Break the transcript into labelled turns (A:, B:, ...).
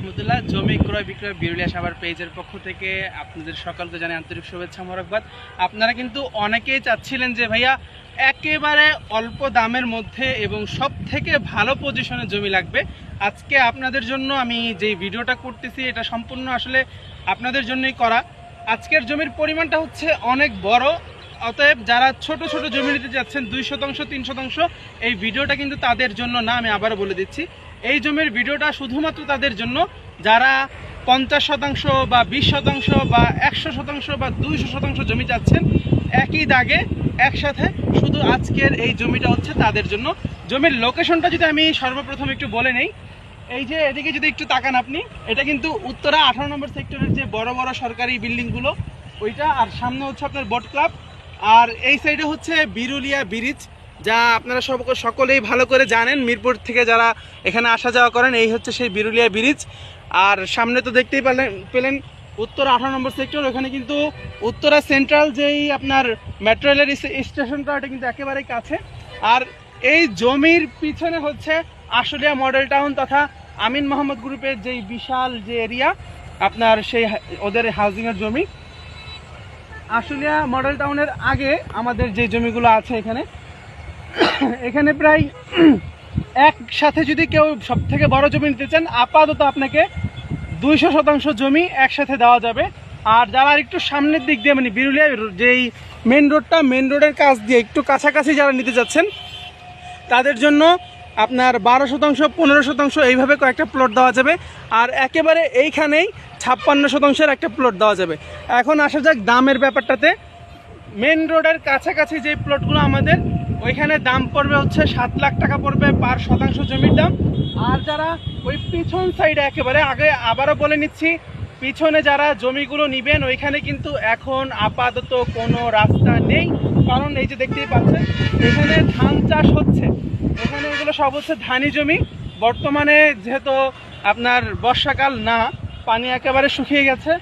A: রহমতুল্লাহ। জমি ক্রয় বিক্রয় বিরুলিয়া সাভার পেজের পক্ষ থেকে আপনাদের সকলকে জানাই আন্তরিক শুভেচ্ছা মোবারকবাদ। আপনারা কিন্তু অনেকেই চাচ্ছিলেন যে ভাইয়া একেবারে অল্প দামের মধ্যে এবং সব থেকে ভালো পজিশনে জমি লাগবে। আজকে আপনাদের জন্য আমি যে ভিডিওটা করতেছি এটা সম্পূর্ণ আসলে আপনাদের জন্যই করা। আজকের জমির পরিমাণটা হচ্ছে অনেক বড়, অতএব যারা ছোট ছোট জমি নিতে যাচ্ছেন 2 শতাংশ 3 শতাংশ, এই ভিডিওটা কিন্তু তাদের জন্য না। আমি আবারও বলে দিচ্ছি, এই জমির ভিডিওটা শুধুমাত্র তাদের জন্য যারা 50 শতাংশ বা 20 শতাংশ বা 100 শতাংশ বা 200 শতাংশ জমি চাচ্ছেন একই দাগে একসাথে। শুধু আজকের এই জমিটা হচ্ছে তাদের জন্য। জমির লোকেশনটা যদি আমি সর্বপ্রথম একটু বলে নেই, এই যে এদিকে যদি একটু তাকান আপনি, এটা কিন্তু উত্তরা 18 নম্বর সেক্টরের যে বড় বড় সরকারি বিল্ডিংগুলো ওইটা, আর সামনে হচ্ছে আপনার বোট ক্লাব, আর এই সাইডে হচ্ছে বিরুলিয়া ব্রিজ, যা আপনারা সকলেই ভালো করে জানেন। মিরপুর থেকে যারা এখানে আসা যাওয়া করেন, এই হচ্ছে সেই বিরুলিয়া ব্রিজ। আর সামনে তো দেখতেই পেলেন উত্তরা 18 নম্বর সেক্টর, ওখানে কিন্তু উত্তরা সেন্ট্রাল যেই আপনার মেট্রো রেলের স্টেশনটা, এটা কিন্তু একেবারেই কাছে। আর এই জমির পিছনে হচ্ছে আশুলিয়া মডেল টাউন তথা আমিন মোহাম্মদ গ্রুপের যেই বিশাল যে এরিয়া, আপনার সেই ওদের হাউজিংয়ের জমি। আশুলিয়া মডেল টাউনের আগে আমাদের যে জমিগুলো আছে এখানে প্রায় একসাথে যদি কেউ সব থেকে বড় জমি নিতে চান, আপাতত আপনাকে 200 শতাংশ জমি একসাথে দেওয়া যাবে। আর যারা একটু সামনের দিক দিয়ে মানে বিরুলিয়া যেই মেন রোডের কাছ দিয়ে একটু কাছাকাছি যারা নিতে যাচ্ছেন, তাদের জন্য আপনার 12 শতাংশ 15 শতাংশ এইভাবে কয়েকটা প্লট দেওয়া যাবে। আর একেবারে এইখানেই 56 শতাংশের একটা প্লট দেওয়া যাবে। এখন আসা যাক দামের ব্যাপারটাতে। মেন রোডের কাছাকাছি যে প্লটগুলো আমাদের, ওইখানে দাম পড়বে হচ্ছে 7 লাখ টাকা পড়বে পার শতাংশ জমির দাম। আর যারা ওই পিছন সাইডে একেবারে আগে, আবারও বলে নিচ্ছি, পিছনে যারা জমিগুলো নেবেন ওইখানে কিন্তু এখন আপাতত কোনো রাস্তা নেই, কারণ এই যে দেখতেই পাচ্ছেন এখানে ধান চাষ হচ্ছে। এখানে এগুলো সব হচ্ছে ধানি জমি। বর্তমানে যেহেতু আপনার বর্ষাকাল না, পানি একেবারে শুকিয়ে গেছে,